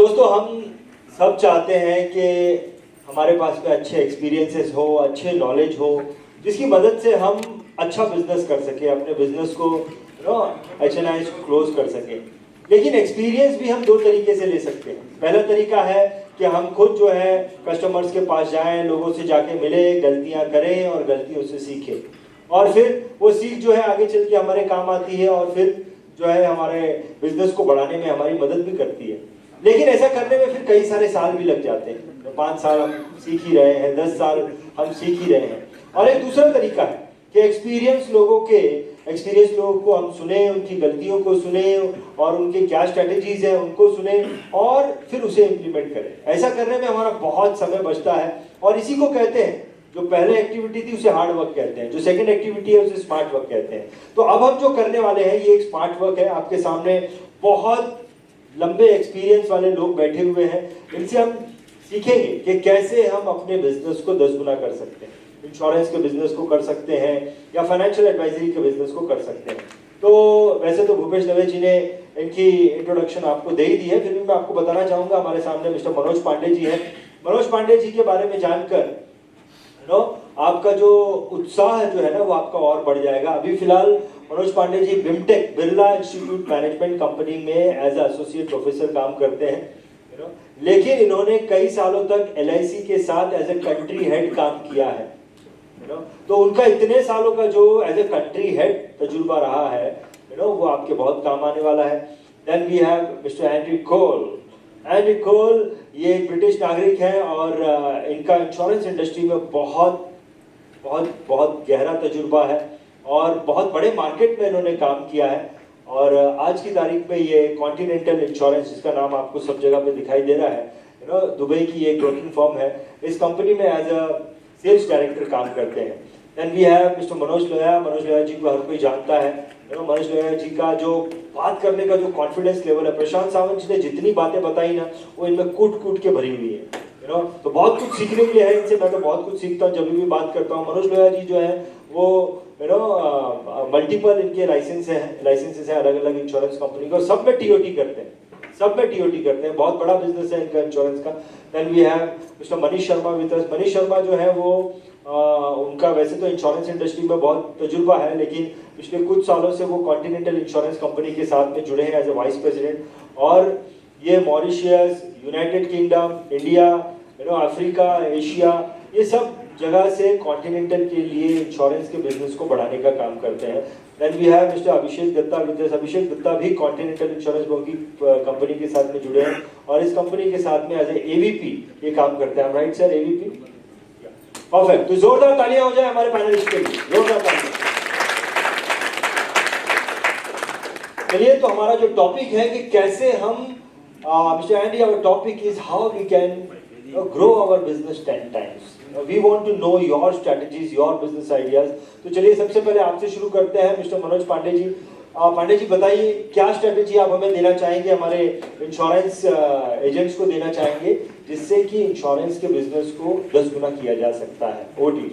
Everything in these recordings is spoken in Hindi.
दोस्तों, हम सब चाहते हैं कि हमारे पास में अच्छे एक्सपीरियंसेस हो, अच्छे नॉलेज हो, जिसकी मदद से हम अच्छा बिजनेस कर सके, अपने बिजनेस को HNIs को क्लोज कर सके। लेकिन एक्सपीरियंस भी हम दो तरीके से ले सकते हैं। पहला तरीका है कि हम खुद जो है कस्टमर्स के पास जाएं, लोगों से जाके मिले, गलतियां करें और गलतियों से सीखें, और फिर वो सीख जो है आगे चल के हमारे काम आती है और फिर जो है हमारे बिजनेस को बढ़ाने में हमारी मदद भी करती है। लेकिन ऐसा करने में फिर कई सारे साल भी लग जाते हैं। 5 साल हम सीख ही रहे हैं, 10 साल हम सीख ही रहे हैं। और एक दूसरा तरीका है कि एक्सपीरियंस लोगों को हम सुने, उनकी गलतियों को सुने और उनके क्या स्ट्रेटेजीज हैं उनको सुने और फिर उसे इम्प्लीमेंट करें। ऐसा करने में हमारा बहुत समय बचता है और इसी को कहते हैं, जो पहले एक्टिविटी थी उसे हार्ड वर्क कहते हैं, जो सेकंड एक्टिविटी है उसे स्मार्ट वर्क कहते हैं। तो अब हम जो करने वाले हैं ये एक स्मार्ट वर्क है। आपके सामने बहुत लंबे एक्सपीरियंस वाले लोग बैठे हुए हैं, इनसे हम सीखेंगे कि कैसे हम अपने बिजनेस को 10 गुना कर सकते हैं। इंश्योरेंस के बिजनेस को कर सकते हैं या फाइनेंशियल एडवाइजरी के बिजनेस को कर सकते हैं। तो वैसे तो भूपेश दवे जी ने इनकी इंट्रोडक्शन आपको दे ही दी है, फिर भी मैं आपको बताना चाहूंगा हमारे सामने मिस्टर मनोज पांडे जी हैं। मनोज पांडे जी के बारे में जानकर आपका जो उत्साह जो है ना वो आपका और बढ़ जाएगा। अभी फिलहाल Manoj Pandey ji BIMTECH Birla institute management company में एज एसोसिएट प्रोफेसर काम करते हैं, लेकिन इन्होंने कई सालों तक LIC के साथ एज ए कंट्री हेड काम किया है। तो उनका इतने सालों का जो एज ए कंट्री हेड तजुर्बा रहा है वो आपके बहुत काम आने वाला है। Then we have mister Henry Cole. Henry Cole ये एक ब्रिटिश नागरिक हैं और इनका इंश्योरेंस इंडस्ट्री में बहुत बहुत बहुत गहरा तजुर्बा है और बहुत बड़े मार्केट में इन्होंने काम किया है। और आज की तारीख में ये कॉन्टिनेंटल इंश्योरेंस, जिसका नाम आपको सब जगह पे दिखाई दे रहा है, दुबई की एक ब्रोकिंग फर्म है, इस कंपनी में एज अ सेल्स डायरेक्टर काम करते हैं। Then we have mister Manoj Loya. Manoj Loya ji को हर कोई जानता है। मनोज लोया जी का जो बात करने का जो कॉन्फिडेंस लेवल है, प्रशांत सावंत जी ने जितनी बातें बताई ना वो इनमें कूट कूट के भरी हुई है। तो बहुत कुछ सीखने के लिए है इनसे। मैं तो बहुत कुछ सीखता हूँ जब भी बात करता हूँ। मनोज लोया जी जो है वो मल्टीपल इनके लाइसेंसेस है अलग अलग इंश्योरेंस कंपनी को, सब में TOT करते हैं, बहुत बड़ा बिजनेस है इनका इंश्योरेंस का। Then we have mister Manish Sharma with us. Manish Sharma जो है वो उनका वैसे तो इंश्योरेंस इंडस्ट्री में बहुत तजुर्बा है, लेकिन पिछले कुछ सालों से वो कॉन्टिनेंटल इंश्योरेंस कंपनी के साथ में जुड़े हैं एज ए वाइस प्रेसिडेंट। और ये Mauritius, United kingdom, India, Africa, Asia, ये सब जगह से कॉन्टिनेंटल के लिए इंश्योरेंस के बिजनेस को बढ़ाने का काम करते हैं। Then we have mister Abhishek Dutta with us. Abhishek Dutta भी कॉन्टिनेंटल इंश्योरेंस कंपनी के साथ में जुड़े हैं और इस कंपनी के साथ में एज ए AVP ये काम करते हैं। Right sir, AVP? परफेक्ट। तो जोरदार तालियां हो जाए हमारे पैनलिस्ट के लिए, जोरदार तालियां। चलिए, तो हमारा जो टॉपिक है कि कैसे हम mister Andy, our topic is how we can grow our business 10 times. We want to know your strategies, your business ideas. तो चलिए सबसे पहले आपसे शुरू करते हैं मिस्टर मनोज पांडे जी। पांडे जी बताइए क्या स्ट्रेटेजी आप हमें देना चाहेंगे, हमारे इंश्योरेंस एजेंट्स को देना चाहेंगे, जिससे कि इंश्योरेंस के बिजनेस को 10 गुना किया जा सकता है। ओटी।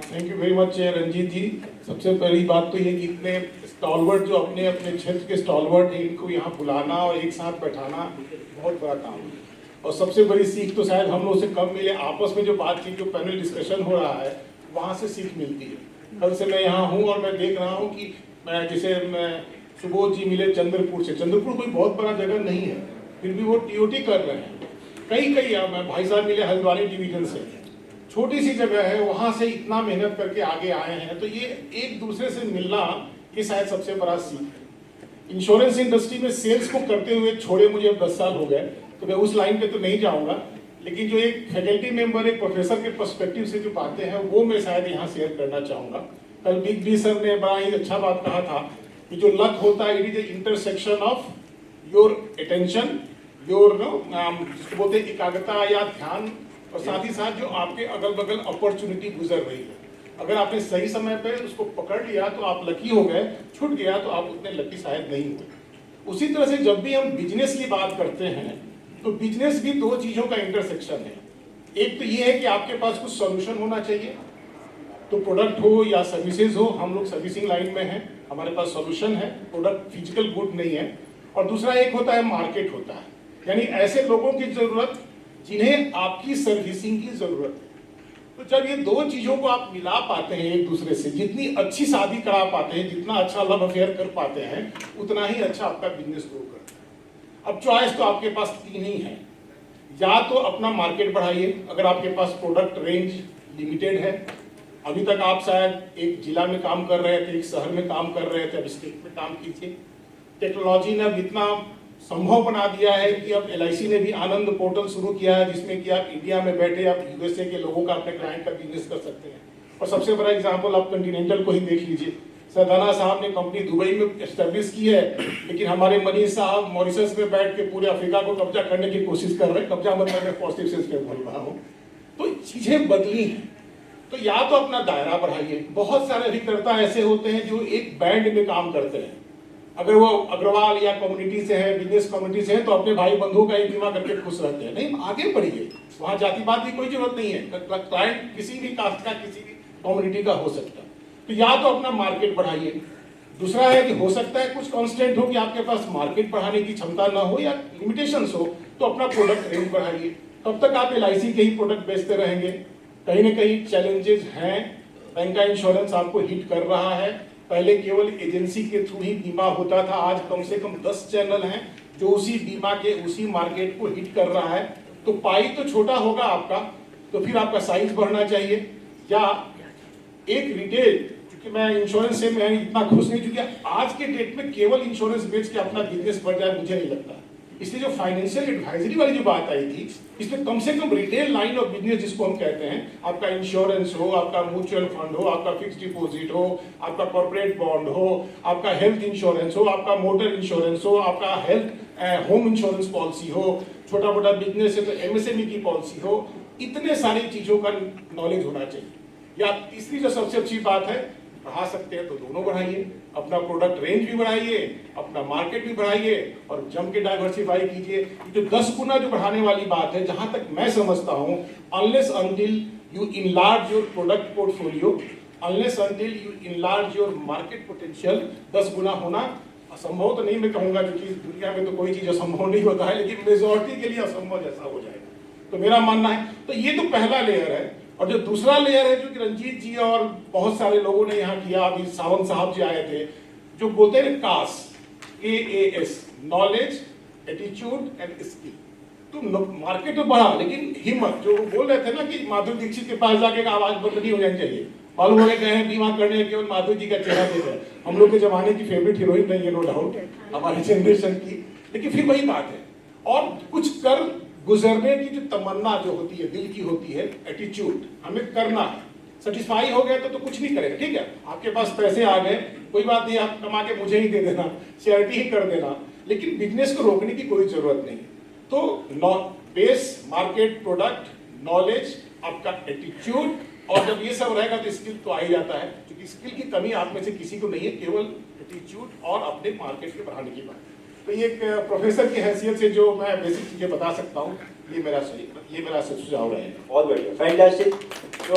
Thank you very much Ranjit ji. सबसे पहली बात तो ये कि इतने स्टॉलवर्ड जो अपने अपने क्षेत्र के स्टॉलवर्ड हैं, इनको यहाँ बुलाना और एक साथ बैठाना बहुत बड़ा काम है। और सबसे बड़ी सीख तो शायद हम लोग से कम मिले, आपस में जो बातचीत, जो पैनल डिस्कशन हो रहा है वहाँ से सीख मिलती है। कल से मैं यहाँ हूँ और मैं देख रहा हूँ कि मैं सुबोध जी मिले चंद्रपुर से। चंद्रपुर कोई बहुत बड़ा जगह नहीं है, फिर भी वो TOT कर रहे हैं। कई भाई साहब मिले हल्द्वानी डिवीजन से, छोटी सी जगह है, वहाँ से इतना मेहनत करके आगे आए हैं। तो ये एक दूसरे से मिलना, ये शायद सबसे बड़ा सीख है। इंश्योरेंस इंडस्ट्री में सेल्स को करते हुए छोड़े मुझे अब 10 साल हो गए, तो मैं उस लाइन पे तो नहीं जाऊंगा, लेकिन जो एक फैकल्टी मेंबर, एक प्रोफेसर के पर्सपेक्टिव से जो बातें हैं वो मैं शायद यहाँ शेयर करना चाहूंगा। कल बिग बी सर ने बड़ा ही अच्छा बात कहा था कि जो लक होता है, it is A intersection of your attention, your जिसको बोलते हैं एकाग्रता या ध्यान, और साथ ही साथ जो आपके अगल बगल अपॉर्चुनिटी गुजर रही है। अगर आपने सही समय पे उसको पकड़ लिया तो आप लकी हो गए, छूट गया तो आप उतने लकी शायद नहीं हुए। उसी तरह से जब भी हम बिजनेस की बात करते हैं तो बिजनेस भी दो चीजों का इंटरसेक्शन है। एक तो ये है कि आपके पास कुछ सॉल्यूशन होना चाहिए, तो प्रोडक्ट हो या सर्विसेज हो, हम लोग सर्विसिंग लाइन में हैं, हमारे पास सॉल्यूशन है, प्रोडक्ट फिजिकल गुड नहीं है। और दूसरा एक होता है मार्केट होता है। यानी ऐसे लोगों की जरूरत जिन्हें आपकी सर्विसिंग की जरूरत है। तो जब ये दो चीजों को आप मिला पाते हैं एक दूसरे से, जितनी अच्छी शादी करा पाते हैं, जितना अच्छा लव अफेयर कर पाते हैं, उतना ही अच्छा आपका बिजनेस ग्रो करता है। अब चॉइस तो आपके पास तीन ही है। या तो अपना मार्केट बढ़ाइए, अगर आपके पास प्रोडक्ट रेंज लिमिटेड है। अभी तक आप शायद एक जिला में काम कर रहे थे, एक शहर में काम कर रहे थे, अब स्टेट में काम कीजिए। टेक्नोलॉजी ने अब इतना संभव बना दिया है कि अब LIC ने भी आनंद पोर्टल शुरू किया है, जिसमें कि आप इंडिया में बैठे आप USA के लोगों का, अपने क्लाइंट का बिजनेस कर सकते हैं। और सबसे बड़ा एग्जांपल आप कॉन्टिनेंटल को ही देख लीजिए। सरदाना साहब ने कंपनी दुबई में एस्टेब्लिश की है, लेकिन हमारे मनीष साहब मॉरिशस में बैठ के पूरे अफ्रीका को कब्जा करने की कोशिश कर रहे हैं। कब्जा मतलब मैं पॉजिटिव सेंस में बोल रहा हूँ। तो चीजें बदली हैं। तो या तो अपना दायरा बढ़ाइए। बहुत सारे अभिकर्ता ऐसे होते हैं जो एक बैंड में काम करते हैं। अगर वो अग्रवाल या कम्युनिटी से है, बिजनेस कम्युनिटी से है, तो अपने भाई बंधुओं का ही बीमा करके खुश रहते हैं। नहीं, आगे बढ़िए। वहां जातिवाद की कोई जरूरत नहीं है। क्लाइंट किसी भी कास्ट का, किसी भी कम्युनिटी का हो सकता है। तो या तो अपना मार्केट बढ़ाइए। दूसरा है कि हो सकता है कुछ कांस्टेंट हो कि आपके पास मार्केट बढ़ाने की क्षमता ना हो या लिमिटेशंस हो, तो अपना प्रोडक्ट रेंज बढ़ाइए। तब तक आप LIC के ही प्रोडक्ट बेचते रहेंगे। कहीं ना कहीं चैलेंजेस हैं। बैंक का इंश्योरेंस आपको हिट कर रहा है। पहले केवल एजेंसी के थ्रू ही बीमा होता था, आज कम से कम 10 चैनल हैं जो उसी बीमा के उसी मार्केट को हिट कर रहा है। तो पाई तो छोटा होगा आपका, तो फिर आपका साइज बढ़ना चाहिए। या एक रिटेल, क्योंकि मैं इंश्योरेंस से मैं इतना खुश नहीं, क्योंकि आज के डेट में केवल इंश्योरेंस बेच के अपना बिजनेस बढ़ जाए मुझे नहीं लगता। इसलिए जो फाइनेंशियल एडवाइजरी वाली जो बात आई थी, इसमें कम से कम रिटेल लाइन ऑफ बिजनेस जिसको हम कहते हैं, आपका इंश्योरेंस हो, आपका म्यूचुअल फंड हो, आपका फिक्स डिपॉजिट हो, आपका कॉर्पोरेट बॉन्ड हो, आपका हेल्थ इंश्योरेंस हो, आपका मोटर इंश्योरेंस हो, आपका हेल्थ होम इंश्योरेंस पॉलिसी हो, छोटा मोटा बिजनेस है तो MSME की पॉलिसी हो, इतने सारी चीजों का नॉलेज होना चाहिए। या तीसरी जो सबसे अच्छी बात है, बढ़ा सकते हैं तो दोनों बढ़ाइए। अपना प्रोडक्ट रेंज भी बढ़ाइए, अपना मार्केट भी बढ़ाइए और जम के डाइवर्सिफाई कीजिए। जो 10 गुना जो बढ़ाने वाली बात है, जहां तक मैं समझता हूं, unless until you enlarge your product portfolio, unless until you enlarge your market potential, 10 गुना होना असंभव तो नहीं मैं कहूंगा, क्योंकि दुनिया में तो कोई चीज असंभव नहीं होता है, लेकिन मेजॉरिटी के लिए असंभव जैसा हो जाएगा। तो मेरा मानना है, तो ये तो पहला लेयर है। और जो दूसरा लेयर है, जो कि रंजीत जी और बहुत सारे लोगों ने यहाँ किया, अभी सावंत साहब जी आए थे, जो बोलते हैं कास, KAS, knowledge, attitude and skill. तो मार्केट तो बढ़ा, लेकिन हिम्मत, जो बोल रहे थे ना कि माधुरी दीक्षित के पास जाके आवाज बंद नहीं हो जानी चाहिए। मालूम हो गए हैं बीमा करने केवल माधुरी जी का चेहरा देख रहे हैं। हम लोग के जमाने की फेवरेट हीरोइन नहीं है, नो डाउट, हमारी जनरेशन की, लेकिन फिर वही बात है। और कुछ कर गुजरने की जो तमन्ना जो होती है, दिल की होती है, एटीट्यूड, हमें करना है। सेटिस्फाई हो गए तो कुछ नहीं करेगा। ठीक है, आपके पास पैसे आ गए, कोई बात नहीं, आप कमा के मुझे ही दे देना, चैरिटी ही कर देना, लेकिन बिजनेस को रोकने की कोई जरूरत नहीं। तो बेस, मार्केट, प्रोडक्ट, नॉलेज, आपका एटीट्यूड, और जब ये सब रहेगा तो स्किल तो आ ही जाता है, क्योंकि स्किल की कमी आप में से किसी को नहीं है, केवल एटीट्यूड और अपने मार्केट के बढ़ाने की बात। तो ये एक प्रोफेसर की हैसियत से जो मैं बेसिक चीजें बता सकता हूँ, ये मेरा सुझाव रहेगा। बहुत बढ़िया, फैंटास्टिक। तो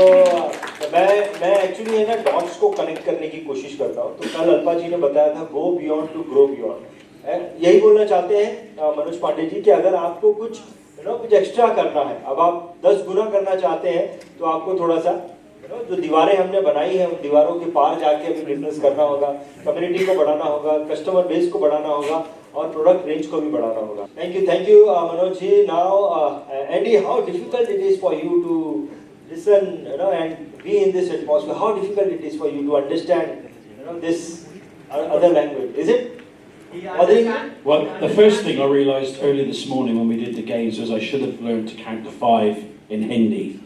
मैं एक्चुअली है ना डॉट्स को कनेक्ट करने की कोशिश करता हूँ। तो कल अल्पा जी ने बताया था go beyond to grow beyond. यही बोलना चाहते हैं मनोज पांडे जी कि अगर आपको कुछ कुछ एक्स्ट्रा करना है, अब आप 10 गुना करना चाहते हैं, तो आपको थोड़ा सा जो दीवारें हमने बनाई है, उन दीवारों के पार जाके अभी बिजनेस करना होगा, कम्युनिटी को बढ़ाना होगा, कस्टमर बेस को बढ़ाना होगा और प्रोडक्ट रेंज को भी बढ़ाना होगा। Thank you Manoj ji. Now Andy, how difficult it is for you to listen, and be in this atmosphere? How difficult it is for you to understand, this other language? Is it? Well, the first thing I realised early this morning when we did the games was I should have learned to count to 5 in Hindi.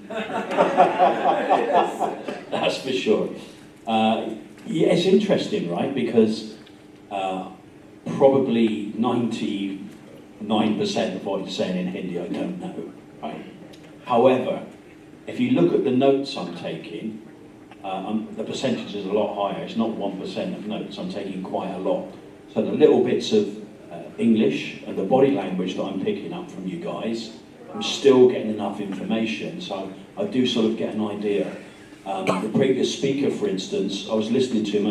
That's for sure. Yeah, it's interesting, right? Because probably 99% of what you're saying in Hindi I don't know, right? However, if you look at the notes I'm taking, the percentage is a lot higher. It's not 1% of notes. I'm taking quite a lot. So the little bits of English and the body language that I'm picking up from you guys, I'm still getting enough information. So I do sort of get an idea. The previous speaker, for instance, I was listening to him. I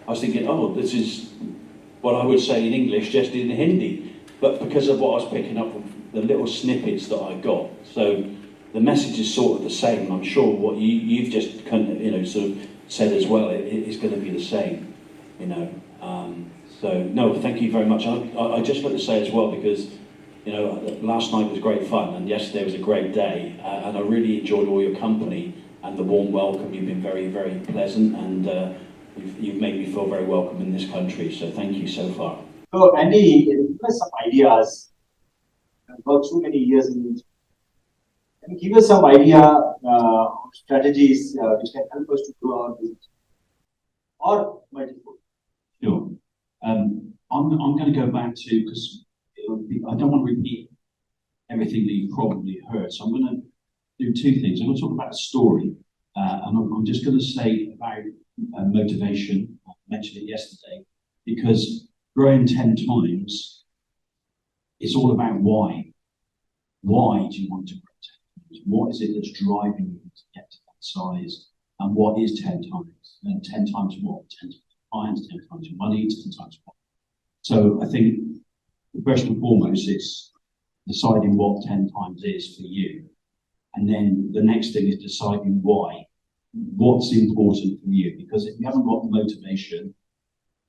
was thinking, oh, this is what I would say in English, just in Hindi. but because of what I was picking up from the little snippets that I got, so the message is sort of the same. I'm sure what you've just kind of, sort of said as well, it's going to be the same, So no, thank you very much. I just want to say as well, because last night was great fun and yesterday was a great day, and I really enjoyed all your company and the warm welcome. You've been very, very pleasant, and you've made me feel very welcome in this country. So thank you so far. So Andy, give us some ideas. I've worked so many years in. Can you give us some idea strategies which can help us to grow our business or multiple? Sure. I'm going to go back to, because I don't want to repeat everything that you've probably heard. So I'm going to do two things. I'm going to talk about a story, and I'm just going to say about motivation. I mentioned it yesterday, because growing 10 times is all about why. Why do you want to grow 10 times? What is it that's driving you to get to that size? And what is 10 times? And 10 times what? 10 times clients, 10 times money, 10 times what? So I think first and foremost, it's deciding what 10 times is for you. And then the next thing is deciding why. What's important for you? Because if you haven't got the motivation,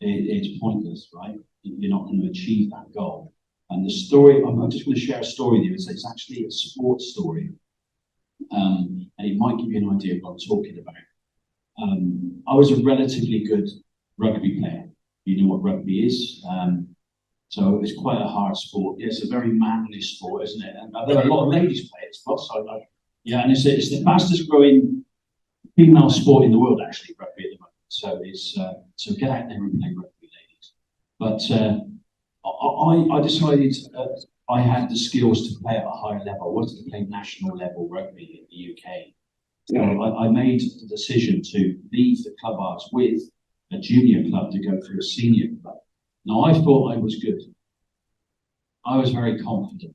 it's pointless, right? You're not going to achieve that goal. And the story, I'm just going to share a story with you. It's actually a sports story. And it might give you an idea of what I'm talking about. I was a relatively good rugby player. You know what rugby is. So it's quite a hard sport. Yeah, it's a very manly sport, isn't it? And there are a lot of ladies play it as well. So and it's the fastest growing female sport in the world, actually, rugby at the moment. So so get out there and play rugby, ladies. But I decided I had the skills to play at a higher level. I wanted to play national level rugby in the UK. So I made the decision to leave the club I was with, a junior club, to go for a senior club. Now, I thought I was good. I was very confident.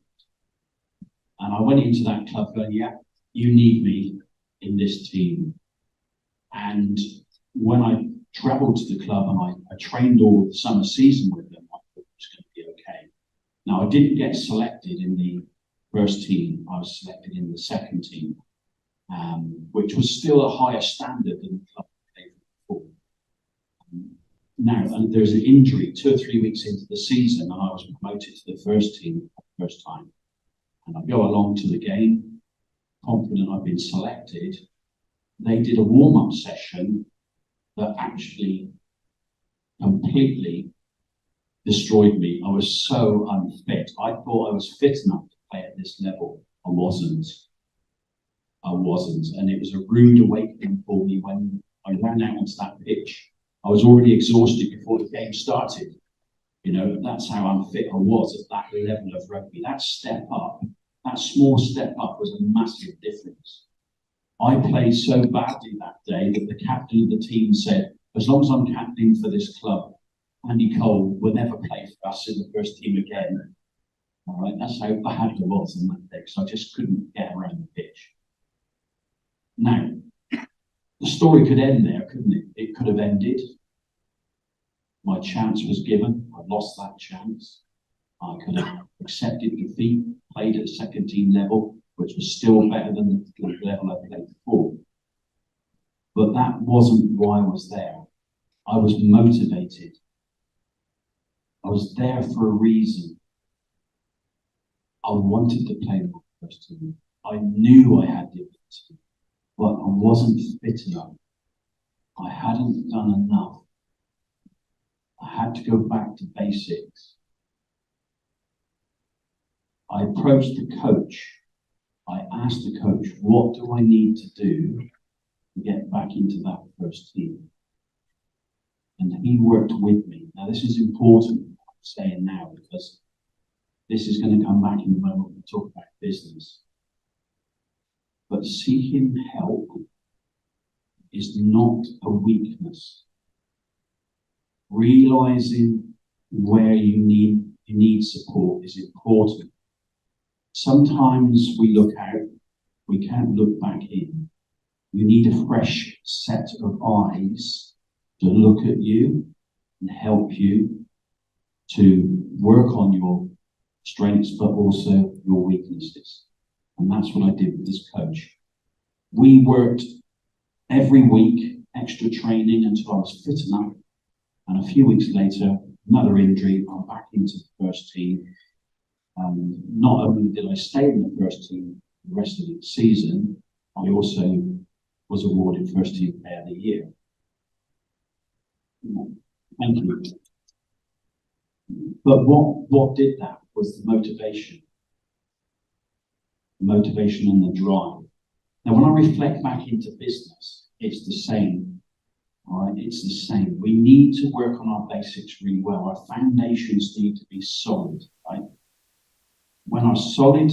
And I went into that club going, yeah, you need me in this team. And when I travelled to the club and I trained all the summer season with them, I thought it was going to be okay. Now, I didn't get selected in the first team. I was selected in the second team, which was still a higher standard than the club I played for before. Now, and there was an injury 2 or 3 weeks into the season, and I was promoted to the first team for the first time. And I go along to the game, confident I've been selected. They did a warm-up session that actually completely destroyed me. I was so unfit. I thought I was fit enough to play at this level. I wasn't. And it was a rude awakening for me when I ran out onto that pitch. I was already exhausted before the game started. That's how unfit I was at that level of rugby. That step up, that small step up, was a massive difference. I played so badly that day that the captain of the team said, as long as I'm captain for this club, Andy Cole will never play for us in the first team again. All right, that's how bad I was on that day, because I just couldn't get around the pitch. Now, the story could end there, couldn't it? It could have ended. My chance was given. I lost that chance. I could have accepted defeat, played at second team level, which was still better than the level I played before. But that wasn't why I was there. I was motivated. I was there for a reason. I wanted to play my first team. I knew I had the ability, but I wasn't fit enough. I hadn't done enough. I had to go back to basics. I approached the coach. I asked the coach, what do I need to do to get back into that first team? And he worked with me. Now, this is important, I'm saying now, because this is going to come back in the moment we talk about business. But seeking help is not a weakness. Realizing where you need support is important. Sometimes we look out, we can't look back in. You need a fresh set of eyes to look at you and help you to work on your strengths, but also your weaknesses. And that's what I did with this coach. We worked every week, extra training until I was fit enough. And a few weeks later, another injury, I'm back into the first team. And not only did I stay in the first team the rest of the season, I also was awarded First Team Player of the Year. Thank you. But what did that was the motivation. The motivation and the drive. Now, when I reflect back into business, it's the same. All right, it's the same. We need to work on our basics really well. Our foundations need to be solid, right? When our solid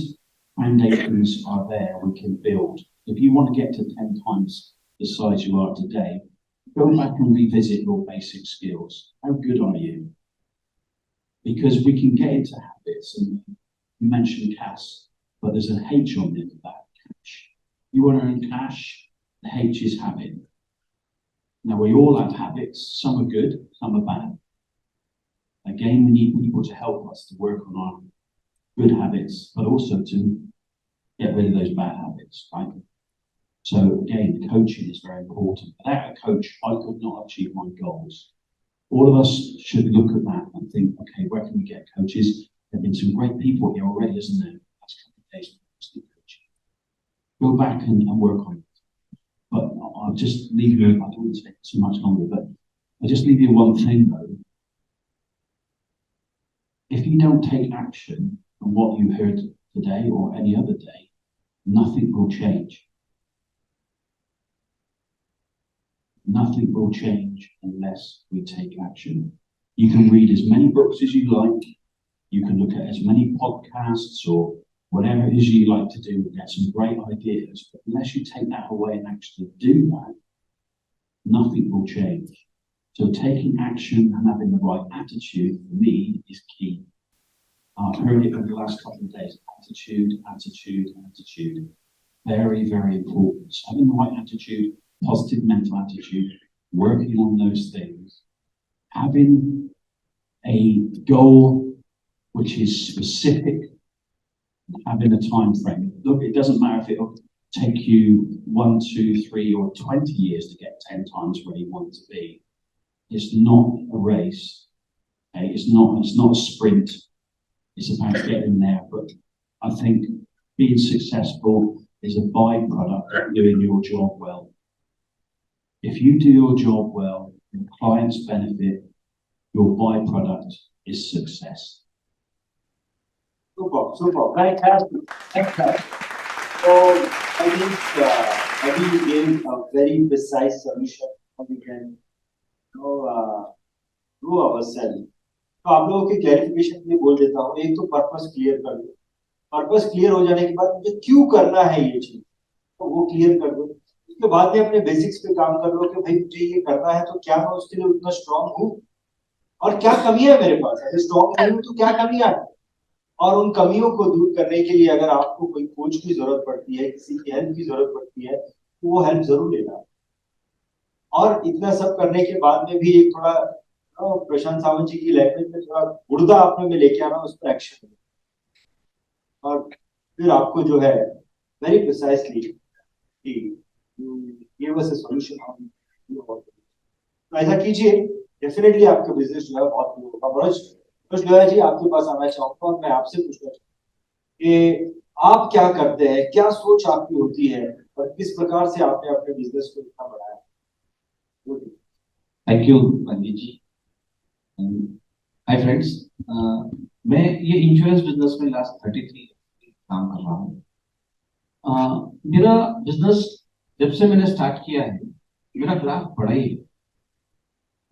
foundations are there, we can build. If you want to get to 10 times the size you are today, go back and revisit your basic skills. How good are you? Because we can get into habits, and you mentioned cash, but there's an H on the end of that, cash. You want to earn cash, the H is habit. Now, we all have habits. Some are good, some are bad. Again, we need people to help us to work on our good habits, but also to get rid of those bad habits, right? So again, coaching is very important. Without a coach, I could not achieve my goals. All of us should look at that and think, okay, where can we get coaches? There have been some great people here already, isn't there? Last couple of days, go back and work on it. But I'll just leave you, I don't want to take too much longer, but I'll just leave you one thing though. If you don't take action on what you heard today or any other day, nothing will change. Nothing will change unless we take action. You can read as many books as you like. You can look at as many podcasts or whatever it is you like to do and get some great ideas. But unless you take that away and actually do that, nothing will change. So taking action and having the right attitude for me is key. I've heard it over the last couple of days. Attitude, attitude, attitude. Very, very important. So having the right attitude, positive mental attitude, working on those things, having a goal which is specific, having a time frame. Look, it doesn't matter if it'll take you 1, 2, 3, or 20 years to get 10 times where you want to be. It's not a race. Okay? It's not a sprint. It's about getting there. But I think being successful is a byproduct of doing your job well. If you do your job well, your clients benefit, your byproduct is success. Super. Fantastic. So I think you gave a very precise solution how we can do ourselves. तो आप लोगों की क्लैरिफिकेशन के लिए बोल देता हूँ. एक तो पर्पस क्लियर कर दो. पर्पस क्लियर हो जाने के बाद मुझे क्यों करना है ये चीज, तो वो क्लियर कर दो. उसके बाद में अपने बेसिक्स पे काम कर लो कि भाई मुझे ये करना है तो क्या मैं उसके लिए उतना स्ट्रांग हूँ और क्या कमी है मेरे पास. अगर स्ट्रांग नहीं हूँ तो क्या कमियां है, और उन कमियों को दूर करने के लिए अगर आपको कोई कोच की जरूरत पड़ती है, किसी की हेल्प की जरूरत पड़ती है, तो वो हेल्प जरूर लेना. और इतना सब करने के बाद में भी एक थोड़ा प्रशांत सावंत जी की लैंग्वेज में थोड़ा गुर्दा अपने में लेके आना, उस पर एक्शन, और फिर आपको जो है very precisely give us a solution. तो ऐसा कीजिए, डेफिनेटली आपका बिजनेस जो है बहुत होगा. मनोज लोया जी, आपके पास आना चाहूंगा और मैं आपसे पूछना चाहूंगा कि आप क्या करते हैं, क्या सोच आपकी होती है और किस प्रकार से आपने अपने बिजनेस को इतना बढ़ाया. Thank you Ranjit ji. Hi friends, मैं ये इंश्योरेंस बिजनेस में लास्ट 33 काम कर रहा हूँ. मेरा बिजनेस जब से मैंने स्टार्ट किया है, मेरा ग्राफ बढ़ा ही है.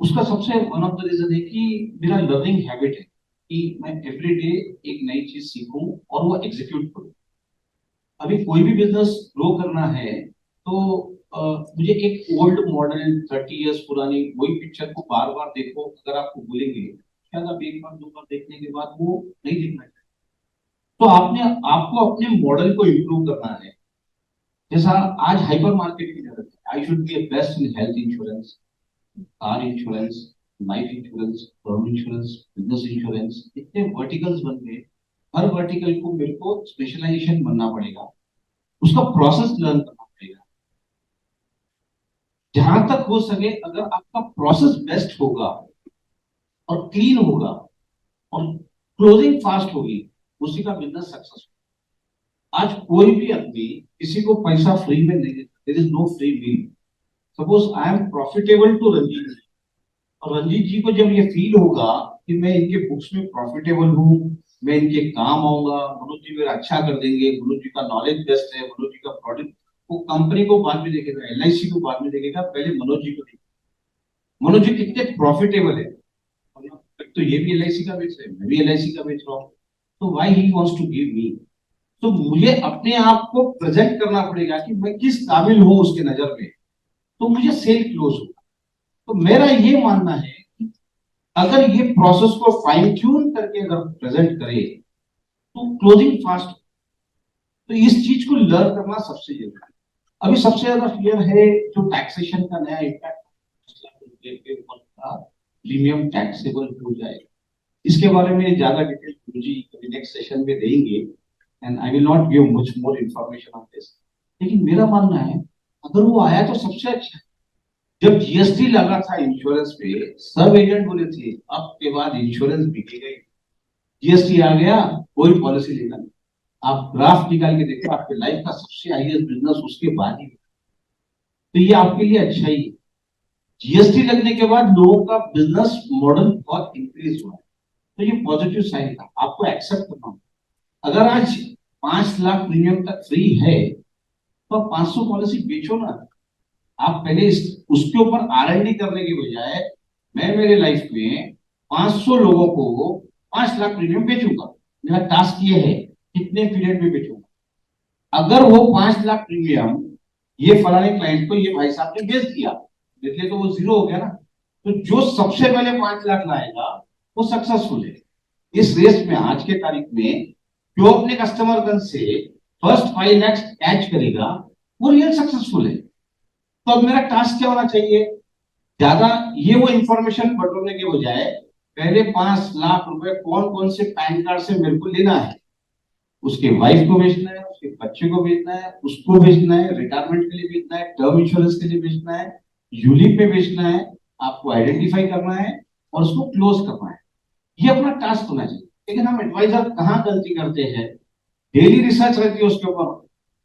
उसका सबसे वन ऑफ द रीजन है कि मेरा लर्निंग हैबिट है कि मैं एवरी डे एक नई चीज सीखूं और वो एग्जीक्यूट करूं. अभी कोई भी बिजनेस ग्रो करना है तो मुझे एक ओल्ड मॉडल 30 इयर्स पुरानी वही पिक्चर को बार बार देखो, अगर आपको बोलेंगे शायद आप एक बार दो बार देखने के बाद वो नहीं दिखना चाहिए. तो आपको अपने मॉडल को इम्प्रूव करना है. जैसा आज हाइपर मार्केट की जरूरत है. I should be best in health insurance, car insurance, life insurance, term insurance, business insurance. इतने वर्टिकल्स बन गए. हर वर्टिकल को मेरे को स्पेशलाइजेशन बनना पड़ेगा, उसका प्रोसेस लर्न करना पड़ेगा। जहां तक हो सके अगर आपका प्रोसेस बेस्ट होगा और क्लीन होगा और क्लोजिंग फास्ट होगी, उसी का बिजनेस सक्सेस। आज कोई भी आदमी किसी को पैसा फ्री में नहीं देता, there is no free meal. Suppose I am profitable to Ranjit ji, और रंजीत जी को जब ये फील होगा कि मैं इनके बुक्स में प्रॉफिटेबल हूँ, मैं इनके काम आऊंगा, मनोज जी मेरा अच्छा कर देंगे, मनोज जी का नॉलेज बेस्ट है, मनोज जी का प्रोडक्ट, वो कंपनी को बाद में देखेगा, एलआईसी को बाद में देखेगा, पहले मनोज जी को देखेगा मनोज जी कितने प्रॉफिटेबल है। तो ये भी एलआईसी का बेच रहे हैं, मैं भी एलआईसी का बेच रहा हूँ, तो why he wants to give me. तो मुझे अपने आप को प्रेजेंट करना पड़ेगा कि मैं किस काबिल हूं उसके नजर में, तो मुझे सेल क्लोज होगा। तो मेरा ये मानना है कि अगर ये प्रोसेस को फाइन ट्यून करके अगर प्रेजेंट करे तो क्लोजिंग फास्ट। तो इस चीज को लर्न करना सबसे जरूरी है। अभी सबसे ज्यादा फियर है जो टैक्सेशन का नया इम्पैक्ट प्रीमियम टैक्सेबल हो जाएगा। इसके बारे में ज्यादा डिटेल गुरुजी कभी नेक्स्ट सेशन में देंगे, and I will not give much more information on this. लेकिन मेरा मानना है अगर वो आया तो सबसे अच्छा। जब जीएसटी लगा था इंश्योरेंस पे, सब एजेंट बोले थे अब के बाद इंश्योरेंस बिकेगा ही। जीएसटी आ गया, कोई पॉलिसी लेगा नहीं। आप ग्राफ निकाल के देखो, आपके लाइफ का सबसे हाईएस्ट बिजनेस उसके बाद ही। तो ये आपके लिए अच्छा ही है। जीएसटी लगने के बाद लोगों का बिजनेस मॉडल बहुत इंक्रीज हुआ है, तो ये पॉजिटिव साइन था, आपको एक्सेप्ट करना होगा। अगर आज 5 लाख प्रीमियम तक फ्री है तो आप 500 पॉलिसी बेचो ना। आप पहले उसके ऊपर आर&डी करने के बजाय, मैं मेरे लाइफ में 500 लोगों को 5 लाख प्रीमियम बेचूंगा। मेरा टास्क ये है कितने पीरियड में बेचूंगा। अगर वो 5 लाख प्रीमियम ये फलाने क्लाइंट को ये भाई साहब ने बेच दिया, इसलिए तो वो जीरो हो गया ना। तो जो सबसे पहले 5 लाख लाएगा वो सक्सेसफुल है। इस रेस में आज के तारीख में जो अपने कस्टमर गन से फर्स्ट 5 लाख कैच करेगा वो रियल सक्सेसफुल है। तो अब मेरा टास्क क्या होना चाहिए, ज्यादा ये वो इंफॉर्मेशन बटोरने के बजाय पहले 5 लाख रुपए कौन कौन से पैन कार्ड से मेरे को लेना है, उसके वाइफ को बेचना है, उसके बच्चे को बेचना है, उसको बेचना है, रिटायरमेंट के लिए बेचना है, टर्म इंश्योरेंस के लिए बेचना है, यूलिप पे बेचना है, आपको आइडेंटिफाई करना है और उसको क्लोज करना है। ये अपना टास्क होना चाहिए। लेकिन हम एडवाइजर कहाँ गलती करते हैं, डेली रिसर्च रहती है उसके ऊपर,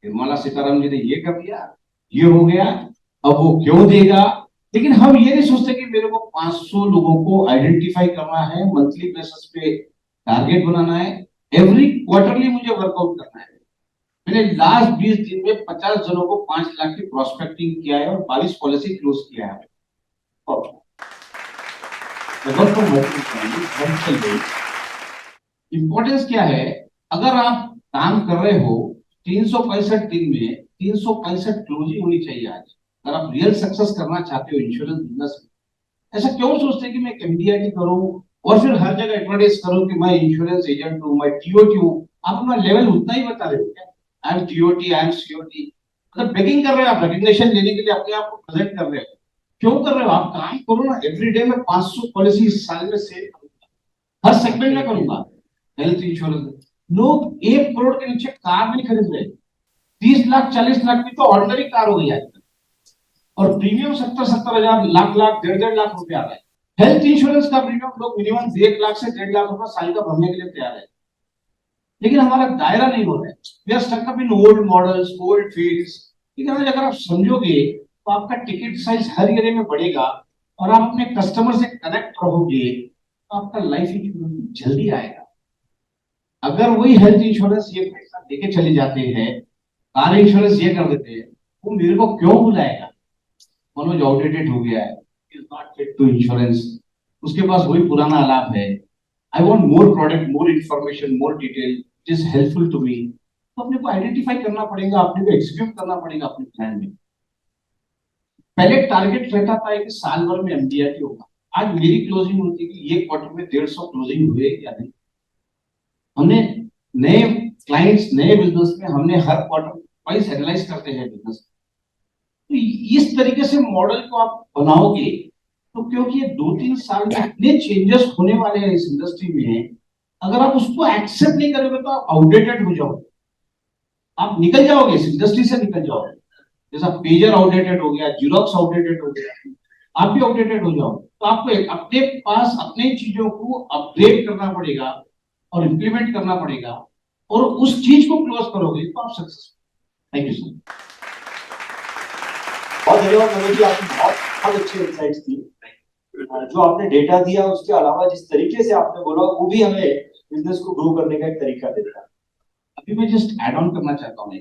निर्मला सीतारामन जी ने ये कर दिया, ये हो गया, अब वो क्यों देगा। लेकिन हम ये नहीं सोचते कि मेरे को 500 लोगों को आइडेंटिफाई करना है, मंथली बेसिस पे टारगेट बनाना है, एवरी क्वार्टरली मुझे वर्कआउट करना है। मैंने लास्ट 20 दिन में 50 जनों को 5 लाख की प्रोस्पेक्टिंग किया है और 22 पॉलिसी क्लोज किया है। इंपॉर्टेंस क्या है, अगर आप काम कर रहे हो 365 दिन में 365 क्लोजिंग होनी चाहिए। आज अगर आप रियल सक्सेस करना चाहते हो इंश्योरेंस बिजनेस में, ऐसा क्यों सोचते हैं कि मैं एमडीआई करूं और फिर हर जगह एडवर्टाइज करूं कि मैं इंश्योरेंस एजेंट हूं, मैं टीओटी हूं। आप अपना लेवल उतना ही बता रहे हो क्या, I am TOT, I am COT, मतलब बेगिंग कर रहे हो आप, रिकग्निशन लेने के लिए अपने आप को प्रेजेंट कर रहे हो। क्यों कर रहे हो, आप काम करो ना। एवरीडे में 500 पॉलिसी इस साल में सेल करूंगा, हर सेगमेंट में करूंगा। हेल्थ इंश्योरेंस, लोग 1 करोड़ के नीचे कार नहीं खरीद रहे, 30 लाख 40 लाख की तो ऑर्डिनरी कार हो गई है और प्रीमियम 70-70 हजार, लाख 1.5 लाख रुपए आ रहा है। हेल्थ इंश्योरेंस का प्रीमियम लोग मिनिमम 1 लाख से 1.5 लाख रुपए साल का भरने के लिए तैयार है, लेकिन हमारा दायरा नहीं हो रहा है। We are stuck up in old models, old fields. लेकिन अगर आप समझोगे तो आपका टिकट साइज हर एरिया में बढ़ेगा और आप अपने कस्टमर से कनेक्ट रहोगे तो आपका लाइफ इंश्योरेंस जल्दी आएगा। अगर वही हेल्थ इंश्योरेंस ये पैसा लेके चले जाते हैं, कार इंश्योरेंस ये कर देते हैं, वो मेरे को क्यों बुलाएगा, मनोज आउटडेटेड हो गया है, is not fit to insurance, उसके पास वही पुराना लाभ है, I want more product, more information, more detail, it is helpful to me. तो अपने को आइडेंटिफाई करना पड़ेगा, अपने को एग्जीक्यूट करना पड़ेगा अपने प्लान में। पहले टारगेट रहता था कि साल भर में एमडीआई होगा, आज मेरी क्लोजिंग होती है कि ये क्वार्टर में 150 क्लोजिंग हुए या नहीं। हमने नए क्लाइंट्स, नए बिजनेस में हमने हर क्वार्टर वाइज एनालाइज करते हैं बिजनेस। तो इस तरीके से मॉडल को आप बनाओगे तो, क्योंकि ये 2-3 साल में इतने चेंजेस होने वाले हैं इस इंडस्ट्री में अगर आप उसको एक्सेप्ट नहीं करोगे तो आप आउटडेटेड हो जाओगे, आप निकल जाओगे इस इंडस्ट्री से, निकल जाओगे। जैसा पेजर आउटडेटेड हो गया, जीरोक्स आउटडेटेड हो गया, आप भी आउटडेटेड हो जाओगे। तो आपको अपने पास अपने चीजों को अपग्रेड करना पड़ेगा और इंप्लीमेंट करना पड़ेगा, और उस चीज को क्लोज करोगे तो आप सक्सेसफुल। Thank you sir. बहुत धन्यवाद मनोज जी, आपने बहुत अच्छी इनसाइट्स दी। जो आपने डेटा दिया उसके अलावा जिस तरीके से आपने बोला वो भी हमें बिजनेस को ग्रो करने का एक तरीका देता है। अभी मैं जस्ट ऐड ऑन करना चाहता हूँ,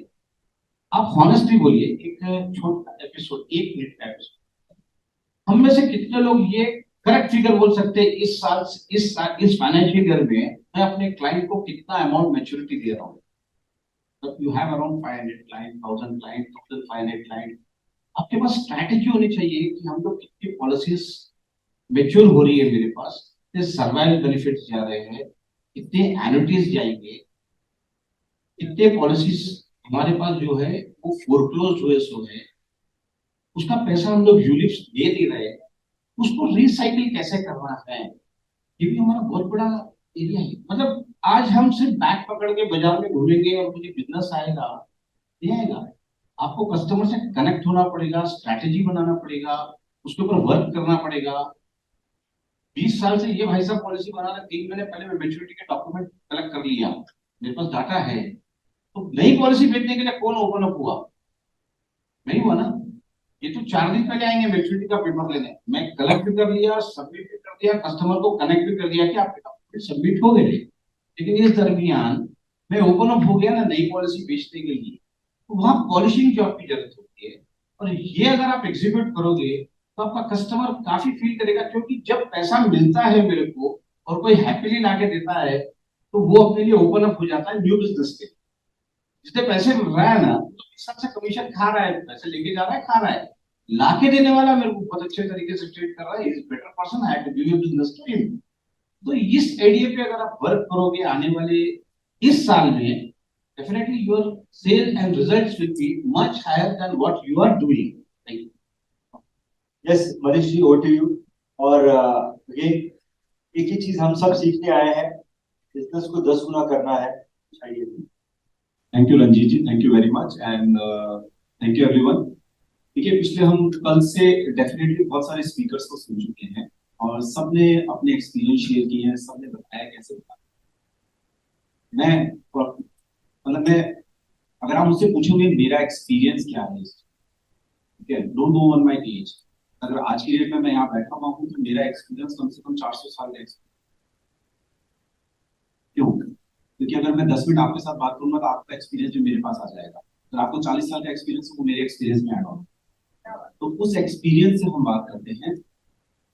आप हॉनेस्टली बोलिए, एक छोटा एपिसोड, 1 मिनट का एपिसोड, हम में से कितने लोग ये करेक्ट फिगर बोल सकते हैं इस फाइनेंशियल ईयर में मैं अपने क्लाइंट को कितना अमाउंट मैच्योरिटी दे रहा हूँ? You have around 500 client, 1000 client, 1500 client, आपके पास स्ट्रैटेजी होनी चाहिए कि हम लोग कितनी पॉलिसीज मैच्योर हो रही है मेरे पास, कितने सर्वाइवल बेनिफिट्स जा रहे हैं, कितने एनुइटीज जाएंगे, कितने पॉलिसीज हमारे पास जो है वो फोरक्लोज हुए सो है, उसका पैसा हम लोग यूलिप्स दे रहे हैं, उसको रिसाइकिल कैसे करना है, ये भी हमारा बहुत बड़ा एरिया है। मतलब आज हम सिर्फ बैग पकड़ के बाजार में घूमेंगे और मुझे बिजनेस आएगा, नहीं आएगा। आपको कस्टमर से कनेक्ट होना पड़ेगा, स्ट्रैटेजी बनाना पड़ेगा, उसके ऊपर वर्क करना पड़ेगा। 20 साल से ये भाई साहब पॉलिसी बना रहे, 3 महीने पहले मैं मैच्योरिटी के डॉक्यूमेंट कलेक्ट कर लिया, मेरे पास डाटा है। तो नई पॉलिसी भेजने के लिए कौन ओपन अप हुआ? नहीं हुआ ना। ये तो 4 दिन पहले आएंगे मैच्योरिटी का पेपर लेने, मैं कलेक्ट भी कर लिया, सबमिट भी कर दिया, कस्टमर को कनेक्ट भी कर दिया कि आपके डॉक्यूमेंट सबमिट हो गए। लेकिन इस दरमियान मैं ओपन अप हो गया ना नई पॉलिसी बेचने के लिए, तो वहां पॉलिशिंग जॉब की जरूरत होती है। और ये अगर आप एग्जीक्यूट करोगे तो आपका कस्टमर काफी फील करेगा, क्योंकि जब पैसा मिलता है मेरे को और कोई हैप्पीली लाके देता है तो वो अपने लिए ओपन अप हो जाता है न्यू बिजनेस के। जितने पैसे मिल रहा है ना, तो इस सबसे कमीशन खा रहा है, पैसे लेके जा रहा है, खा रहा है। लाके देने वाला मेरे को बहुत अच्छे तरीके से ट्रीट कर रहा है, is better person, I have to give you business to him. तो इस आइडिया पे अगर आप वर्क करोगे आने वाले इस साल में, definitely your sales and results will be much higher than what you are doing. Thank you. Yes Manish ji, over to you. और अगेन एक ही चीज हम सब सीखने आए हैं, बिजनेस को 10 गुना करना है। चाहिए। Thank you Ranjit ji, thank you very much and thank you everyone. देखिए, पिछले हम कल से डेफिनेटली बहुत सारे स्पीकर्स को सुन चुके हैं और सबने अपने एक्सपीरियंस शेयर किए हैं, सबने बताया कैसे बताया। मैं अगर आप मुझसे पूछोगे मेरा एक्सपीरियंस क्या है, ठीक है, don't go on my age. अगर आज की डेट में मैं यहाँ बैठा हुआ हूँ तो मेरा एक्सपीरियंस कम से कम 400 साल का एक्सपीरियंस। क्यों? क्योंकि अगर मैं 10 मिनट आपके साथ बात करूंगा तो आपका एक्सपीरियंस जो मेरे पास आ जाएगा। अगर आपको 40 साल का एक्सपीरियंस है वो मेरे एक्सपीरियंस में ऐड होगा। तो उस एक्सपीरियंस से हम बात करते हैं।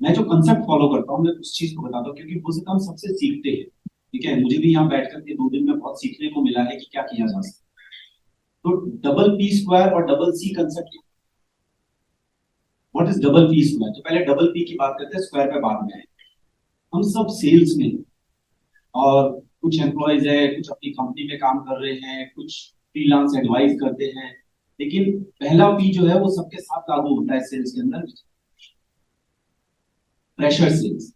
मैं जो कंसेप्ट फॉलो करता हूँ मैं उस चीज को बताता हूँ, क्योंकि वो से हम सबसे सीखते हैं। ठीक है, मुझे भी यहाँ बैठ करके 2 दिन में बहुत सीखने को मिला है कि क्या किया जा सकता है। तो डबल पी स्क्वायर और double C concept, what is double P square? तो पहले डबल पी की बात करते हैं, स्क्वायर पे बाद में आएंगे। हम सब सेल्स में, और कुछ एम्प्लॉयज है, कुछ अपनी कंपनी में काम कर रहे हैं, कुछ फ्रीलांस एडवाइस करते हैं, लेकिन पहला पी जो है वो सबके साथ लागू होता है सेल्स के अंदर, प्रेशर सेल्स।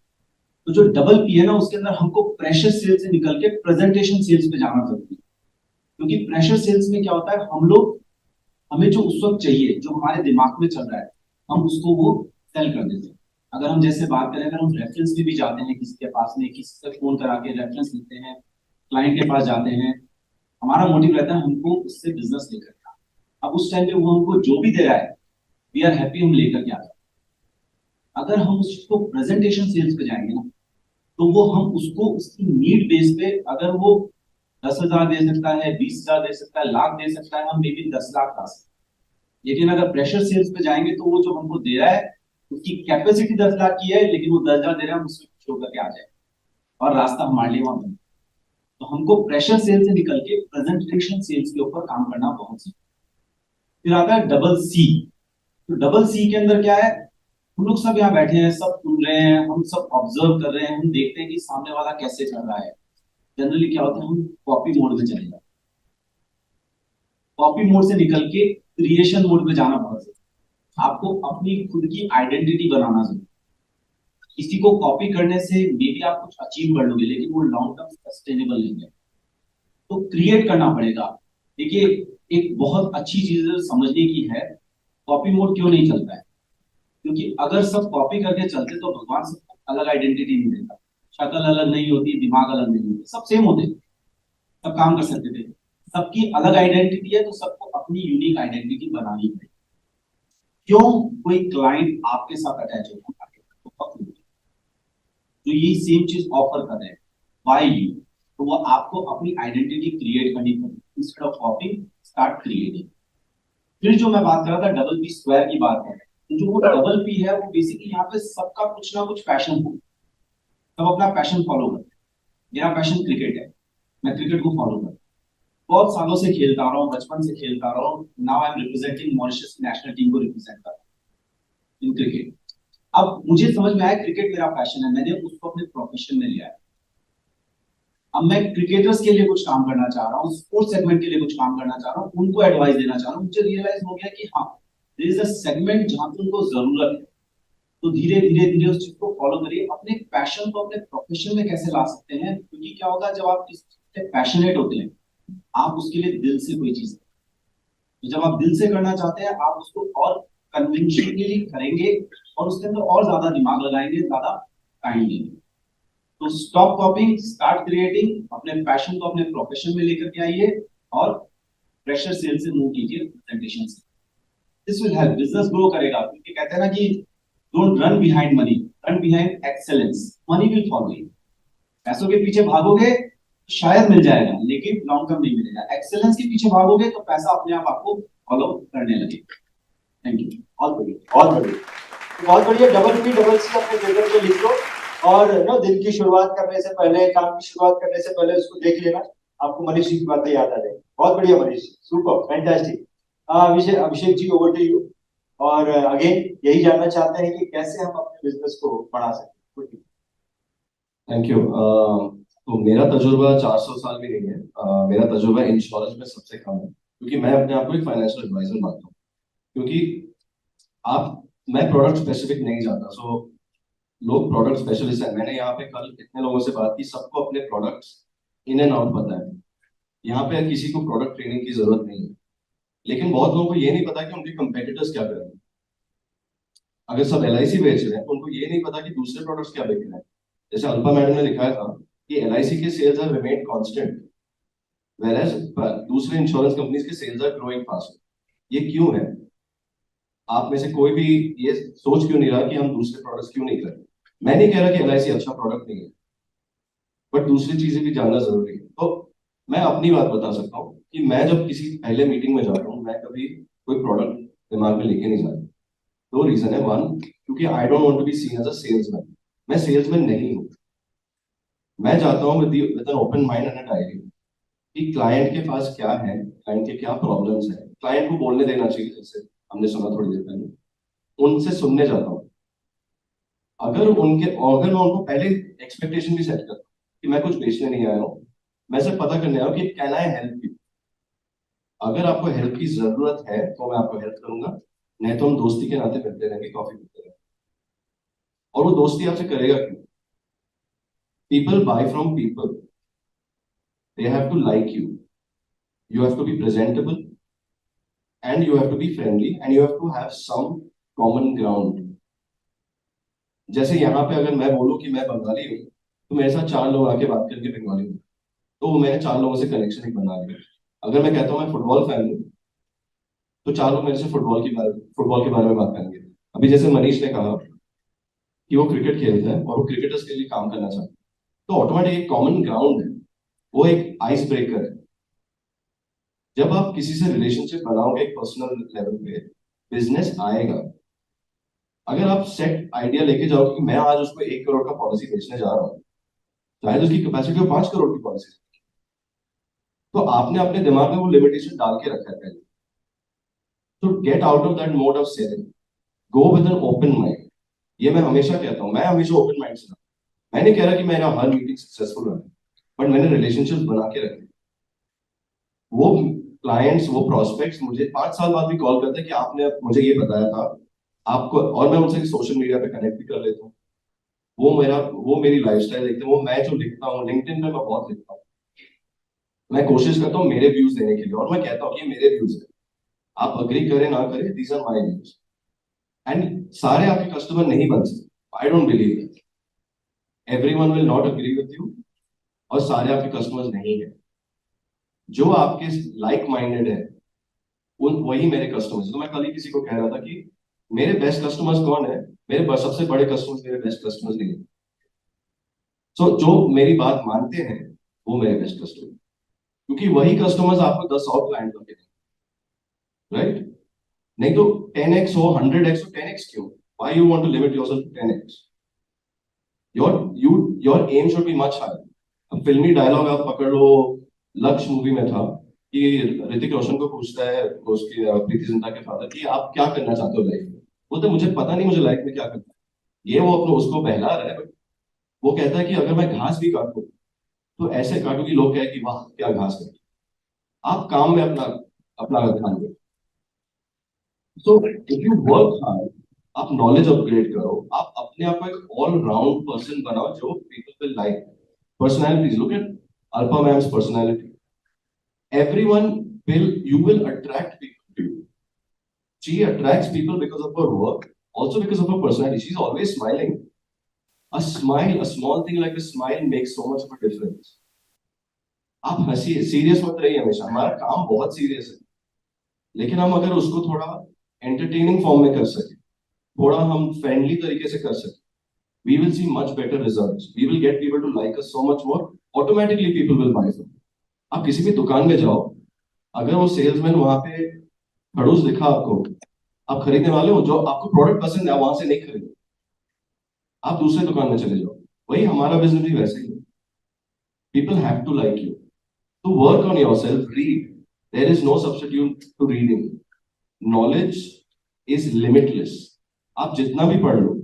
तो जो डबल पी है ना, उसके अंदर हमको प्रेशर सेल्स से निकल के प्रेजेंटेशन सेल्स पे जाना जरूरी है। क्योंकि प्रेशर सेल्स में क्या होता है, हमें जो उस वक्त चाहिए, जो हमारे दिमाग में चल रहा है, हम उसको वो सेल कर देते हैं। अगर हम जैसे बात करें, अगर हम रेफरेंस में भी जाते हैं किसी के पास में, किसी से फोन करा के रेफरेंस लेते हैं, क्लाइंट के पास जाते हैं, हमारा मोटिव रहता है हमको उससे बिजनेस लेकर के। अब उस टाइम पे वो हमको जो भी दे रहा है, वी आर हैप्पी, हम लेकर के आते हैं। अगर हम उसको प्रेजेंटेशन सेल्स पे जाएंगे ना, तो वो हम उसको उसकी नीड बेस पे, अगर वो 10,000 दे सकता है, 20,000 दे सकता है, लाख दे सकता है, हम मे बी 10 लाख ला सकते हैं। लेकिन अगर प्रेशर सेल्स पे जाएंगे तो वो जो हमको दे रहा है उसकी कैपेसिटी 10 लाख की है, लेकिन वो 10,000 दे रहा है, हम उससे शो करके आ जाए और रास्ता हमारे लिए वहां बने। तो हमको प्रेशर सेल से निकल के प्रेजेंटेशन सेल्स के ऊपर काम करना बहुत जरूरी। फिर आता है डबल सी। तो डबल सी के अंदर क्या है, हम लोग सब यहाँ बैठे हैं, सब सुन रहे हैं, हम सब ऑब्जर्व कर रहे हैं, हम देखते हैं कि सामने वाला कैसे कर रहा है। जनरली क्या होता है, हम कॉपी मोड में चले जाते हैं। कॉपी मोड से निकल के क्रिएशन मोड में जाना बहुत जरूरी है। आपको अपनी खुद की आइडेंटिटी बनाना जरूरी है। किसी को कॉपी करने से मे बी आप कुछ अचीव कर लोगे, लेकिन वो लॉन्ग टर्म सस्टेनेबल नहीं है। तो क्रिएट करना पड़ेगा। देखिए, एक बहुत अच्छी चीज समझने की है, कॉपी मोड क्यों नहीं चलता है, क्योंकि अगर सब कॉपी करके चलते तो भगवान सबको अलग आइडेंटिटी नहीं देता, शक्ल अलग नहीं होती, दिमाग अलग नहीं होती, सब सेम होते, सब काम कर सकते थे। सबकी अलग आइडेंटिटी है तो सबको अपनी यूनिक आइडेंटिटी बनानी पड़ेगी। क्यों कोई क्लाइंट आपके साथ अटैच होगा, तो ये सेम चीज ऑफर कर रहे हैं, बाय यू, तो वो आपको अपनी आइडेंटिटी क्रिएट करनी पड़ेगी। Instead of कॉपिंग, start creating. फिर जो मैं बात कर रहा था डबल पी स्क्वायर की बात है, तो जो वो डबल पी है वो बेसिकली यहाँ पे सबका कुछ ना कुछ पैशन हो, सब अपना पैशन फॉलो करते हैं। मेरा पैशन क्रिकेट है, मैं क्रिकेट को फॉलो करता हूँ, बहुत सालों से खेलता रहा हूँ, बचपन से खेलता रहा हूँ। Now I am representing Mauritius national team को रिप्रेजेंट कर रहा हूँ इन क्रिकेट। अब मुझे समझ में आया क्रिकेट मेरा पैशन है, मैंने उसको अपने प्रोफेशन में लिया है। अब मैं क्रिकेटर्स के लिए कुछ काम करना चाह रहा हूँ, स्पोर्ट्स सेगमेंट के लिए कुछ काम करना चाह रहा हूँ, उनको एडवाइस देना चाह रहा हूँ। मुझे रियलाइज हो गया कि हाँ, देयर इज अ सेगमेंट जहां पे उनको जरूरत है। तो धीरे धीरे धीरे उस चीज को फॉलो करिए। अपने पैशन को अपने प्रोफेशन में कैसे ला सकते हैं, क्योंकि क्या होगा जब आप किसी चीज से पैशनेट होते हैं, आप उसके लिए दिल से कोई चीज, तो जब आप दिल से करना चाहते हैं आप उसको और कन्विंशिंगली करेंगे और उसके अंदर और ज्यादा दिमाग लगाएंगे, ज्यादा टाइम देंगे। तो स्टॉप कॉपिंग, स्टार्ट क्रिएटिंग। अपने पैशन को अपने प्रोफेशन में लेकर के आइए और प्रेशर सेल से मूव कीजिए प्रेजेंटेशन से। This will help, business grow करेगा। क्योंकि कहते हैं ना कि don't run behind money, run behind excellence. Money will follow you. पैसों के पीछे भागोगे शायद मिल जाएगा, लेकिन लॉन्ग टर्म नहीं मिलेगा। एक्सेलेंस के पीछे भागोगे तो पैसा अपने आप आपको फॉलो करने लगेगा। Thank you. बहुत बढ़िया, बहुत बढ़िया, बहुत बढ़िया। डबल पी डबल सी अपने पेपर पे लिख लो और नो दिन की शुरुआत करने से पहले, काम की शुरुआत करने से पहले उसको देख लेना, आपको मनीष जी की बातें याद आ जाएगी। बहुत बढ़िया Manish ji, super, fantastic. Abhishek ji, over to you. और अगेन यही जानना चाहते हैं कि कैसे हम अपने बिजनेस को बढ़ा सकते हैं। Thank you. तो मेरा तजुर्बा 400 साल भी नहीं है। मेरा तजुर्बा इंश्योरेंस में सबसे कम है, क्योंकि मैं अपने आप को एक फाइनेंशियल एडवाइजर मानता हूँ। क्योंकि मैं प्रोडक्ट स्पेसिफिक नहीं जाता, सो लोग प्रोडक्ट स्पेशलिस्ट हैं। मैंने यहाँ पे कल कितने लोगों से बात की, सबको अपने प्रोडक्ट्स इन एंड आउट पता है। यहाँ पे किसी को प्रोडक्ट ट्रेनिंग की जरूरत नहीं है। लेकिन बहुत लोगों को ये नहीं पता कि उनके कंपेटिटर्स क्या कर रहे हैं। अगर सब LIC बेच रहे हैं तो उनको ये नहीं पता कि दूसरे प्रोडक्ट्स क्या बेच रहे हैं। जैसे अल्पा मैडम ने लिखा था कि LIC के sales are remain constant, whereas दूसरे इंश्योरेंस कंपनीज के सेल्स आर ग्रोइंग फास्ट। ये क्यों है? आप में से कोई भी ये सोच क्यों नहीं रहा कि हम दूसरे प्रोडक्ट्स क्यों नहीं करें? मैं नहीं कह रहा कि LIC अच्छा प्रोडक्ट नहीं है, बट दूसरी चीजें भी जानना जरूरी है। तो मैं अपनी बात बता सकता हूँ कि मैं जब किसी पहले मीटिंग में जाता हूँ, मैं कभी कोई प्रोडक्ट दिमाग में लेके नहीं जाता। दो रीजन है। वन, क्योंकि I don't want to be seen as a salesman. मैं सेल्समैन नहीं हूँ। मैं चाहता हूँ with an open mind and diary कि क्लाइंट के पास क्या है, क्लाइंट के क्या प्रॉब्लम्स है। क्लाइंट को बोलने देना चाहिए, जैसे हमने सुना थोड़ी देर पहले, उनसे सुनने जाता हूँ। अगर मैं उनको पहले एक्सपेक्टेशन भी सेट करता हूँ कि मैं कुछ बेचने नहीं आया हूँ, मैं सिर्फ पता करने आया हूँ कि कैन आई हेल्प यू। अगर आपको हेल्प की जरूरत है तो मैं आपको हेल्प करूंगा, नहीं तो हम दोस्ती के नाते मिलते रहेंगे, कॉफी पीते रहेंगे। और वो दोस्ती आपसे करेगा क्यों? People buy from people, they have to like you, you have to be presentable, and you have to be friendly, and you have to have some common ground. जैसे यहाँ पे अगर मैं बोलूँ कि मैं बंगाली हूँ, तो मेरे साथ 4 लोग आके बात करके बंगाली हूँ, तो मैंने 4 लोगों से कनेक्शन ही बना लिया। अगर मैं कहता हूँ मैं फुटबॉल फैन हूँ, तो 4 लोग मेरे से फुटबॉल के बारे में बात करेंगे। अभी जैसे मनीष ने कहा कि वो क्रिकेट खेलता है और वो क्रिकेटर्स के लिए काम करना चाहता है, तो ऑटोमेटिक एक कॉमन ग्राउंड है, वो एक आइस ब्रेकर है। जब आप किसी से रिलेशनशिप बनाओगे एक पर्सनल लेवल पे, बिजनेस आएगा। अगर आप सेट आइडिया लेके जाओगे कि मैं आज उसको 1 करोड़ का पॉलिसी बेचने जा रहा हूँ, शायद उसकी कैपेसिटी हो 5 करोड़ की पॉलिसी, तो आपने अपने दिमाग में वो लिमिटेशन डाल के रखा है पहले। तो get out of that mode of selling, go with an open mind. ये मैं हमेशा कहता हूँ, मैं हमेशा ओपन माइंड से रहा। मैं नहीं कह रहा कि मेरा हर मीटिंग सक्सेसफुल रहा, बट मैंने रिलेशनशिप बना के रखे। वो क्लाइंट्स, वो प्रोस्पेक्ट्स मुझे 5 साल बाद भी कॉल करते हैं कि आपने मुझे ये बताया था आपको, और मैं उनसे सोशल मीडिया पे कनेक्ट भी कर लेता हूँ। वो मेरी लाइफस्टाइल देखते हैं, वो मैं जो लिखता हूँ लिंक्डइन पे मैं बहुत लिखता हूँ, मैं कोशिश करता हूँ मेरे व्यूज देने के लिए, और मैं कहता हूँ कि ये मेरे व्यूज है, आप अग्री करें ना करें, these are my views. And सारे आपके कस्टमर नहीं बन सकते, I don't believe that, everyone will not agree with you, और सारे आपके कस्टमर्स नहीं है। जो आपके लाइक माइंडेड है उन वही मेरे कस्टमर्स। तो मैं कल ही किसी को कह रहा था कि मेरे बेस्ट कस्टमर्स कौन है, सबसे बड़े कस्टमर्स मेरे बेस्ट कस्टमर्स नहीं है। सो जो मेरी बात मानते हैं वो मेरे बेस्ट कस्टमर, क्योंकि वही कस्टमर्स आपको 10 और क्लाइंट करके देंगे, राइट? नहीं तो 10x हो, 100x हो, 10x क्यों? Why you want to limit yourself to 10x? Your aim should be much higher. अब फिल्मी डायलॉग आप पकड़ लो, लक्ष्य मूवी में था कि ऋतिक रोशन को पूछता है उसकी प्रीति जिंटा के फादर कि आप क्या करना चाहते हो लाइफ में, वो तो मुझे पता नहीं मुझे लाइफ में क्या करना है। ये वो अपने उसको बहला रहा है, बट वो कहता है कि अगर मैं घास भी काटूं तो ऐसे काटूं कि लोग कहे कि वाह क्या घास काटी। आप काम में अपना अपना ध्यान दो। So if you work hard, आप नॉलेज अपग्रेड करो, आप अपने आप को एक ऑल राउंड पर्सन बनाओ जो people will like. Personalities, look at Alpa ma'am's personality, everyone you will attract people to you. She attracts people because of her work, also because of her personality. She's always smiling. A smile, a small thing like a smile makes so much of a difference. आप हंसिए, सीरियस मत रहिए हमेशा, हमारा काम बहुत सीरियस है, लेकिन हम अगर उसको थोड़ा एंटरटेनिंग फॉर्म में कर सके, थोड़ा हम फ्रेंडली तरीके से कर सके, we will see much better results. We will get people to like us so much more. Automatically people will buy from us. आप किसी भी दुकान में जाओ, अगर वो सेल्समैन वहां पे खड़ूस दिखा आपको, आप खरीदने वाले हो, जो आपको प्रोडक्ट पसंद है वहां से नहीं खरीदो, आप दूसरे दुकान में चले जाओ। वही हमारा बिजनेस भी वैसे ही है। People have to like you, तो work on yourself, read, there is no substitute to reading. Knowledge is limitless, आप जितना भी पढ़ लो।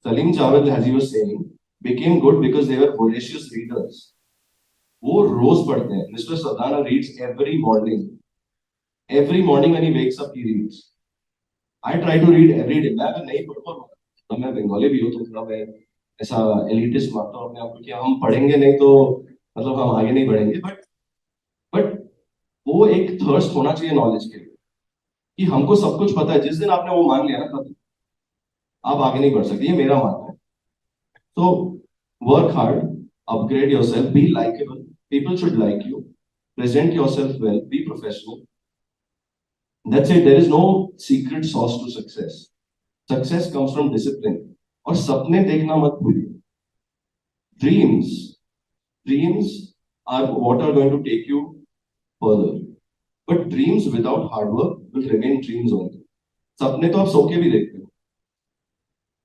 Salim Javed, as he was saying, became good because they were voracious readers. वो रोज पढ़ते हैं। Mister Sadana reads every morning, every morning when he wakes up he reads. I try to read every day. मैं अगर नहीं पढ़ पाऊँ, तो मैं बंगाली भी हूँ तो थोड़ा मैं ऐसा एलिटिस्ट मानता हूँ अपने आप को कि हम पढ़ेंगे नहीं तो मतलब हम आगे नहीं बढ़ेंगे, बट वो एक थर्स्ट होना चाहिए नॉलेज के लिए कि हमको सब कुछ पता है। जिस दिन आपने वो मान लिया ना, तब आप आगे नहीं बढ़ सकते, ये मेरा मानना है। तो work hard, upgrade yourself, be likable, people should like you, present yourself well, be professional. That's it. There is no secret sauce to success. Success comes from discipline. और सपने देखना मत भूलिए। Dreams are what are going to take you further, but dreams without hard work will remain dreams only. सपने तो आप सो के भी देखते हो,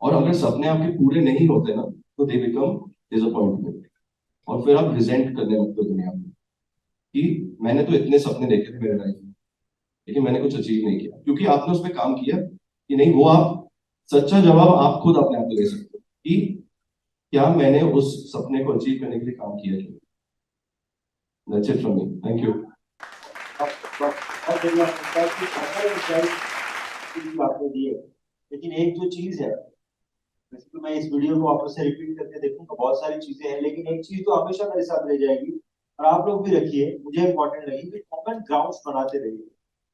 और अगर सपने आपके पूरे नहीं होते ना तो they become disappointment, और फिर आप रिजेंट करने लगते हो दुनिया में कि मैंने तो इतने सपने देखे थे मेरे लाइफ में, लेकिन मैंने कुछ अचीव नहीं किया, क्योंकि आपने उस पर काम किया कि नहीं। वो आप सच्चा जवाब आप खुद अपने आप को दे सकते हो कि क्या मैंने उस सपने को अचीव करने के लिए काम किया है। That's it from me. Thank you. आपने दिए, लेकिन एक जो चीज है, वैसे तो मैं इस वीडियो को वापस से रिपीट करके देखूंगा, बहुत सारी चीजें हैं, लेकिन एक चीज तो हमेशा मेरे साथ रह जाएगी और आप लोग भी रखिए, मुझे इंपॉर्टेंट लगी कि कॉमन ग्राउंड्स बनाते रहिए,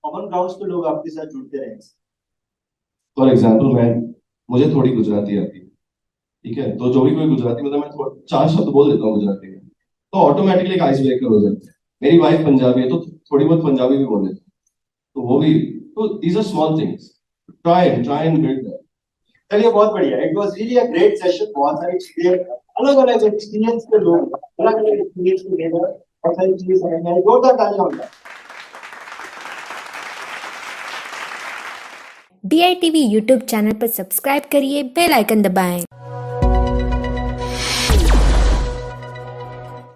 कॉमन ग्राउंड्स पे लोग आपके साथ जुड़ते रहें। फॉर एग्जाम्पल मुझे थोड़ी गुजराती आती है, ठीक है, तो जो भी कोई गुजराती मतलब मैं 4 शब्द बोल देता हूँ गुजराती में, तो ऑटोमेटिकली एक आइस ब्रेकर हो जाता है। मेरी वाइफ पंजाबी है तो थोड़ी बहुत पंजाबी भी बोल देती है, तो वो भी, तो these are small things, try and build that. चलिए, बहुत बढ़िया, it was really a great session. बहुत सारी चीजें, अलग अलग एक्सपीरियंस के लोग, अलग अलग एक्सपीरियंस के लेकर बहुत सारी चीजें समझ में आई। जोरदार तालियां होगा। DITV यूट्यूब चैनल पर सब्सक्राइब करिए, बेल आइकन दबाएं।